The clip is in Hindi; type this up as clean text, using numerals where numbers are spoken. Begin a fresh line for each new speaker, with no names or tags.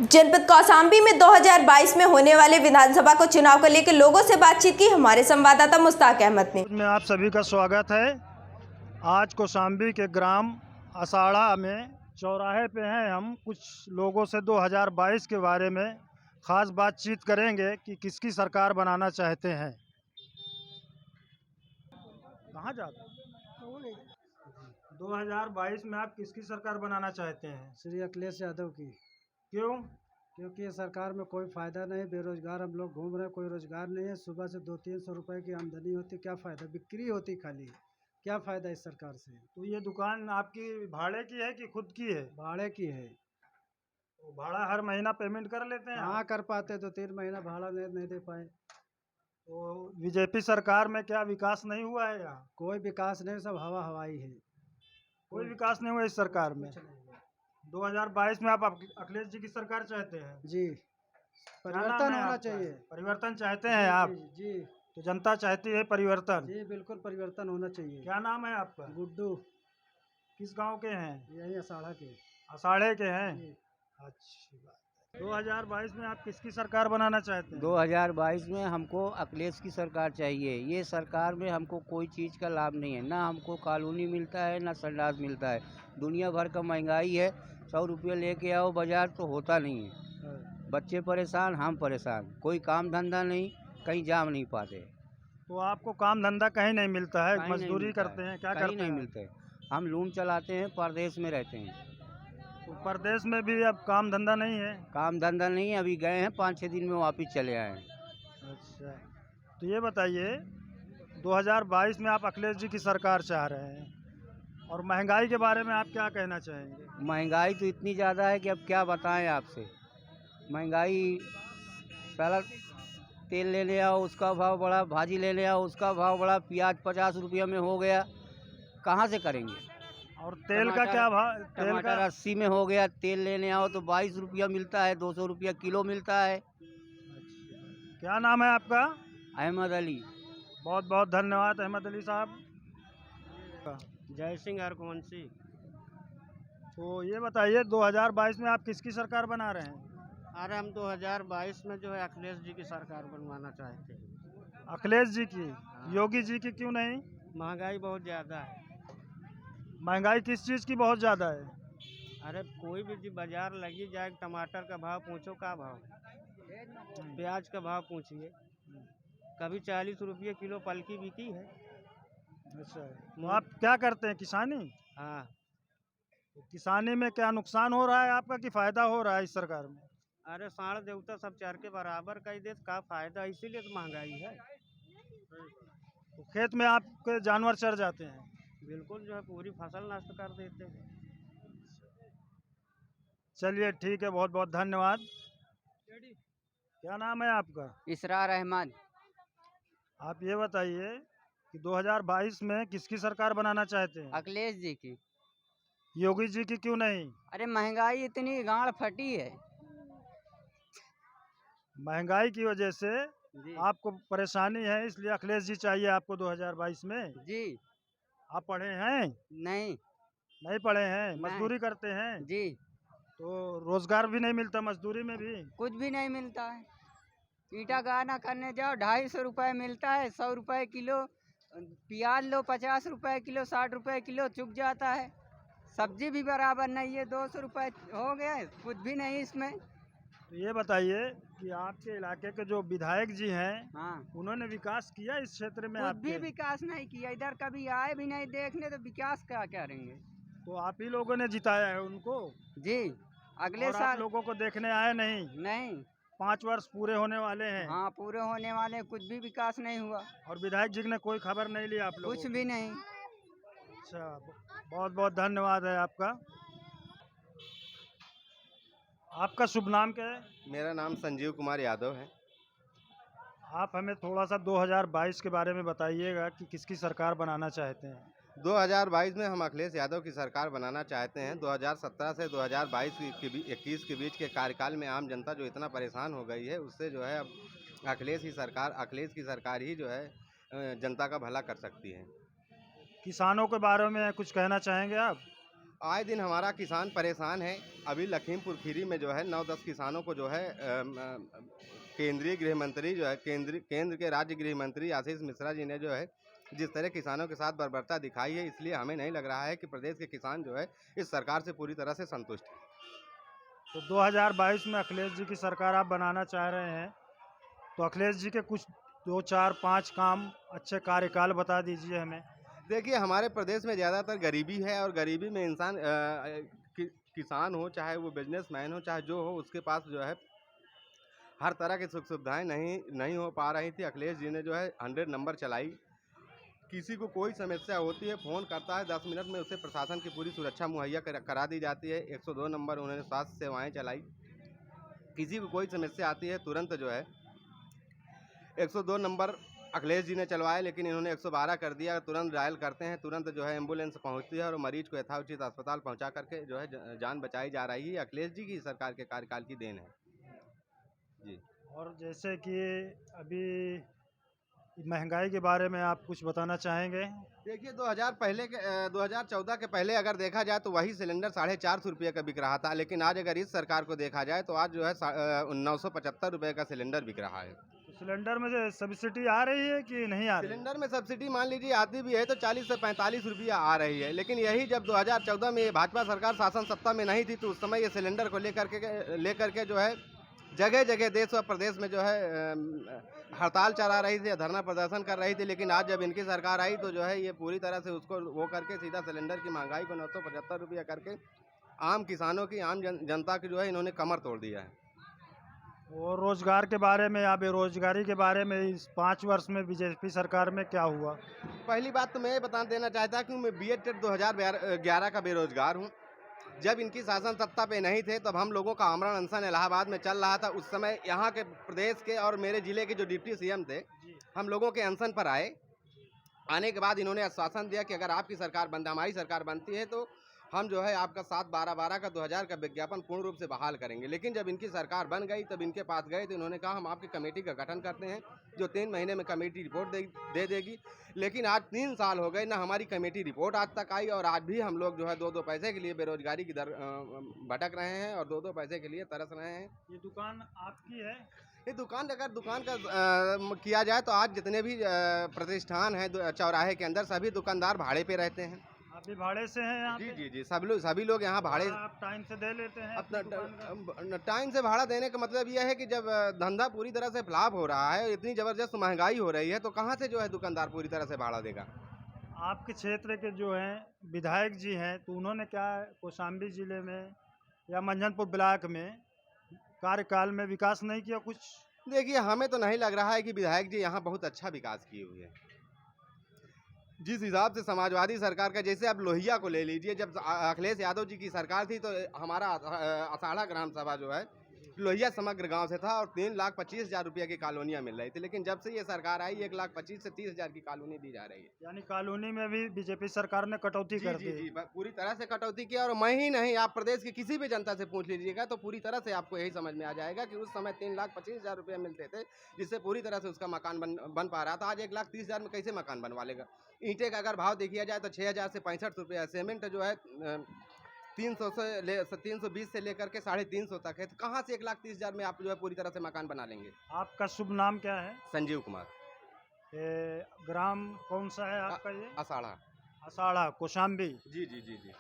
जनपद कौशाम्बी में 2022 में होने वाले विधानसभा को चुनाव को लेकर लोगों से बातचीत की हमारे संवाददाता मुश्ताक अहमद ने।
में आप सभी का स्वागत है। आज कौशाम्बी के ग्राम असाड़ा में चौराहे पे हैं। हम कुछ लोगों से 2022 के बारे में खास बातचीत करेंगे कि किसकी सरकार बनाना चाहते हैं। कहाँ जाते हैं? 2022 में आप किसकी सरकार बनाना चाहते हैं?
श्री अखिलेश यादव की।
क्यों?
क्योंकि ये सरकार में कोई फ़ायदा नहीं, बेरोजगार हम लोग घूम रहे हैं, कोई रोजगार नहीं है। सुबह से 200-300 रुपए की आमदनी होती, क्या फ़ायदा, बिक्री होती खाली, क्या फ़ायदा इस सरकार से।
तो ये दुकान आपकी भाड़े की है कि खुद की है?
भाड़े की है।
तो भाड़ा हर महीना पेमेंट कर लेते हैं?
कहाँ कर पाते, तो 3 महीना भाड़ा नहीं दे पाए।
तो बीजेपी सरकार में क्या विकास नहीं हुआ है यहाँ?
कोई विकास नहीं, सब हवा हवाई है।
कोई विकास नहीं हुआ इस सरकार में। 2022 में आप अखिलेश जी की सरकार चाहते हैं?
जी,
क्या नाम
परिवर्तन
है
होना
आपका?
चाहिए।
परिवर्तन चाहते हैं आप?
जी
तो जनता चाहती है परिवर्तन।
जी, बिल्कुल परिवर्तन होना चाहिए।
क्या नाम है आपका?
गुड्डू,
किस गांव के हैं?
यही असाड़ा के।
असाड़े के हैं।
जी।
अच्छी बात है। 2022 में आप किसकी सरकार बनाना चाहते हैं?
2022 में हमको अखिलेश की सरकार चाहिए। ये सरकार में हमको कोई चीज़ का लाभ नहीं है, ना हमको कॉलोनी मिलता है, ना संडास मिलता है। दुनिया भर का महंगाई है, 100 रुपये लेके आओ बाजार तो होता नहीं है। बच्चे परेशान, हम परेशान, कोई काम धंधा नहीं, कहीं जाम नहीं पाते।
तो आपको काम धंधा कहीं नहीं मिलता है?
कहीं नहीं
मजदूरी
मिलता
करते
है,
हैं? क्या
कहीं
करते
नहीं
हैं?
मिलते। हम लूम चलाते हैं, परदेश में रहते हैं।
तो प्रदेश में भी अब काम धंधा नहीं है?
काम धंधा नहीं है, अभी गए हैं 5-6 दिन में वापस चले आए हैं।
अच्छा, तो ये बताइए 2022 में आप अखिलेश जी की सरकार चाह रहे हैं और महंगाई के बारे में आप क्या कहना चाहेंगे?
महंगाई तो इतनी ज़्यादा है कि अब क्या बताएं आपसे। महंगाई, साला तेल लेने आओ उसका भाव बढ़ा, भाजी लेने आओ उसका भाव बढ़ा, प्याज 50 रुपये में हो गया, कहाँ से करेंगे।
और तेल का क्या भाव? तेल का
टमाटर 80 में हो गया, तेल लेने आओ तो 22 रुपया मिलता है, 200 रुपया किलो मिलता है।
क्या नाम है आपका?
अहमद अली।
बहुत बहुत धन्यवाद अहमद अली साहब।
जय सिंह हरकुवंशी।
तो ये बताइए 2022 में आप किसकी सरकार बना रहे हैं?
अरे हम 2022 में जो है अखिलेश जी की सरकार बनवाना चाहते हैं।
अखिलेश जी की? योगी जी की क्यों नहीं?
महंगाई बहुत ज़्यादा है।
महंगाई किस चीज़ की बहुत ज़्यादा है?
अरे कोई भी जी बाजार लगी जाए, टमाटर का भाव पूछो क्या भाव, प्याज का भाव पूछिए, कभी 40 रुपये किलो पलकी बिकी है।
अच्छा, तो आप क्या करते हैं? किसानी?
हाँ,
तो किसानी में क्या नुकसान हो रहा है आपका कि फ़ायदा हो रहा है इस सरकार में?
अरे साढ़ देवता सब चार के बराबर का ही देश का फायदा, इसीलिए तो महंगाई है।
तो खेत में आपके जानवर चर जाते हैं?
बिल्कुल, जो है पूरी फसल नष्ट कर देते हैं।
चलिए ठीक है, बहुत बहुत धन्यवाद। क्या नाम है आपका?
इसरार अहमद।
आप ये बताइए कि 2022 में किसकी सरकार बनाना चाहते हैं?
अखिलेश जी की।
योगी जी की क्यों नहीं?
अरे महंगाई इतनी गांड फटी है
महंगाई की वजह से
जी।
आपको परेशानी है, इसलिए अखिलेश जी चाहिए आपको 2022 में।
जी
आप पढ़े हैं?
नहीं।
नहीं पढ़े हैं?
नहीं।
मजदूरी करते हैं?
जी,
तो रोजगार भी नहीं मिलता मजदूरी में भी?
कुछ भी नहीं मिलता है। ईटा गाना करने जाओ 250 रुपये मिलता है, 100 रुपये किलो। प्याज लो 50 रुपये किलो, 60 रुपये किलो चुक जाता है। सब्जी भी बराबर नहीं है, 200 रुपये हो गए, कुछ भी नहीं इसमें।
तो ये बताइए कि आपके इलाके के जो विधायक जी हैं,
हाँ,
उन्होंने विकास किया इस क्षेत्र में
कुछ
आपके?
भी विकास नहीं किया, इधर कभी आए भी नहीं देखने, तो विकास क्या करेंगे।
तो आप ही लोगों ने जिताया है उनको?
जी, अगले
और आप
साल
लोगों को देखने आए नहीं?
नहीं।
5 वर्ष पूरे होने वाले हैं।
हाँ, पूरे होने वाले, कुछ भी विकास नहीं हुआ,
और विधायक जी ने कोई खबर नहीं ली आप लोगों
कुछ
की?
भी नहीं।
अच्छा, बहुत बहुत धन्यवाद है आपका। आपका शुभ नाम क्या है?
मेरा नाम संजीव कुमार यादव है।
आप हमें थोड़ा सा 2022 के बारे में बताइएगा कि किसकी सरकार बनाना चाहते हैं?
2022 में हम अखिलेश यादव की सरकार बनाना चाहते हैं। 2017 से 2022 के 21 के बीच के कार्यकाल में आम जनता जो इतना परेशान हो गई है, उससे जो है अब अखिलेश की सरकार ही जो है जनता का भला कर सकती है।
किसानों के बारे में कुछ कहना चाहेंगे आप?
आए दिन हमारा किसान परेशान है। अभी लखीमपुर खीरी में जो है 9-10 किसानों को जो है केंद्रीय गृह मंत्री जो है केंद्र के राज्य गृह मंत्री आशीष मिश्रा जी ने जो है जिस तरह किसानों के साथ बर्बरता दिखाई है, इसलिए हमें नहीं लग रहा है कि प्रदेश के किसान जो है इस सरकार से पूरी तरह से संतुष्ट है।
तो 2022 में अखिलेश जी की सरकार आप बनाना चाह रहे हैं, तो अखिलेश जी के कुछ 2, 4, 5 काम अच्छे कार्यकाल बता दीजिए हमें।
देखिए, हमारे प्रदेश में ज़्यादातर गरीबी है और गरीबी में इंसान किसान हो, चाहे वो बिजनेसमैन हो, चाहे जो हो, उसके पास जो है हर तरह की सुख सुविधाएं नहीं हो पा रही थी। अखिलेश जी ने जो है 100 नंबर चलाई। किसी को कोई समस्या होती है, फ़ोन करता है, 10 मिनट में उसे प्रशासन की पूरी सुरक्षा मुहैया करा दी जाती है। 102 नंबर उन्होंने स्वास्थ्य सेवाएं चलाई। किसी को कोई समस्या आती है, तुरंत जो है 102 नंबर अखिलेश जी ने चलवाए, लेकिन इन्होंने 112 कर दिया। तुरंत डायल करते हैं, तुरंत जो है एम्बुलेंस पहुंचती है और मरीज को यथाउचित अस्पताल पहुंचा करके जो है जान बचाई जा रही है। अखिलेश जी की सरकार के कार्यकाल की देन है जी।
और जैसे कि अभी महंगाई के बारे में आप कुछ बताना चाहेंगे?
देखिए, 2014 के पहले अगर देखा जाए तो वही सिलेंडर 450 रुपये का बिक रहा था, लेकिन आज अगर इस सरकार को देखा जाए तो आज जो है 975 रुपये का सिलेंडर बिक रहा है।
तो सिलेंडर में से सब्सिडी आ रही है कि नहीं आ रही?
सिलेंडर में सब्सिडी मान लीजिए आती भी है तो 40 से 45 रुपया आ रही है, लेकिन यही जब 2014 में भाजपा सरकार शासन सत्ता में नहीं थी तो उस समय ये सिलेंडर को लेकर के जो है जगह जगह देश और प्रदेश में जो है हड़ताल चला रही थी, धरना प्रदर्शन कर रही थी। लेकिन आज जब इनकी सरकार आई तो जो है ये पूरी तरह से उसको वो करके सीधा सिलेंडर की महंगाई को 975 रुपया करके आम किसानों की, आम जनता की जो है इन्होंने कमर तोड़ दिया है।
और रोजगार के बारे में या बेरोजगारी के बारे में इस 5 वर्ष में बीजेपी सरकार में क्या हुआ?
पहली बात तो मैं ये बता देना चाहता कि मैं BEd टेट 2011 का बेरोजगार हूँ। जब इनकी शासन सत्ता पे नहीं थे तब हम लोगों का आमरण अनशन इलाहाबाद में चल रहा था। उस समय यहाँ के प्रदेश के और मेरे ज़िले के जो डिप्टी CM थे, हम लोगों के अनशन पर आए। आने के बाद इन्होंने आश्वासन दिया कि अगर आपकी सरकार हमारी सरकार बनती है तो हम जो है आपका 7/12/12 का 2000 का विज्ञापन पूर्ण रूप से बहाल करेंगे। लेकिन जब इनकी सरकार बन गई तब इनके पास गए तो इन्होंने कहा हम आपकी कमेटी का गठन करते हैं जो 3 महीने में कमेटी रिपोर्ट दे देगी। लेकिन आज 3 साल हो गए ना हमारी कमेटी रिपोर्ट आज तक आई और आज भी हम लोग जो है 2-2 पैसे के लिए बेरोजगारी की दर भटक रहे हैं और 2-2 पैसे के लिए तरस रहे हैं।
ये दुकान आपकी है?
ये दुकान अगर दुकान का किया जाए तो आज जितने भी प्रतिष्ठान हैं चौराहे के अंदर सभी दुकानदार भाड़े पे रहते हैं।
आप भी भाड़े से हैं यहाँ पे?
जी, सभी लोग यहाँ भाड़े
आप टाइम से दे लेते हैं?
अपना टाइम से भाड़ा देने का मतलब यह है कि जब धंधा पूरी तरह से फ्लॉप हो रहा है, इतनी ज़बरदस्त महंगाई हो रही है तो कहाँ से जो है दुकानदार पूरी तरह से भाड़ा देगा।
आपके क्षेत्र के जो हैं विधायक जी हैं तो उन्होंने क्या कौशाम्बी जिले में या मंझनपुर ब्लॉक में कार्यकाल में विकास नहीं किया कुछ?
देखिए, हमें तो नहीं लग रहा है कि विधायक जी यहाँ बहुत अच्छा विकास किए हुए हैं। जिस हिसाब से समाजवादी सरकार का, जैसे आप लोहिया को ले लीजिए, जब अखिलेश यादव जी की सरकार थी तो हमारा असाड़ा ग्राम सभा जो है लोहिया समग्र गांव से था और 3,25,000 रुपये की कॉलोनियाँ मिल रही थी। लेकिन जब से ये सरकार आई 1,25,000 से 30,000 की कॉलोनी दी जा रही है।
यानी कॉलोनी में भी बीजेपी सरकार ने कटौती कर दी?
जी, पूरी तरह से कटौती किया। और मैं ही नहीं, आप प्रदेश की किसी भी जनता से पूछ लीजिएगा तो पूरी तरह से आपको यही समझ में आ जाएगा कि उस समय 3,25,000 रुपये मिलते थे जिससे पूरी तरह से उसका मकान बन पा रहा था। आज 1,30,000 में कैसे मकान बनवा लेगा? ईंटे का अगर भाव देखिए जाए तो 6,000 से 65 रुपये है। सीमेंट जो है 320 से लेकर के 350 तक है। तो कहाँ से 1,30,000 में आप जो है पूरी तरह से मकान बना लेंगे?
आपका शुभ नाम क्या है?
संजीव कुमार।
ग्राम कौन सा है आपका? ये
असाड़ा।
असाड़ा, कौशाम्बी।
जी।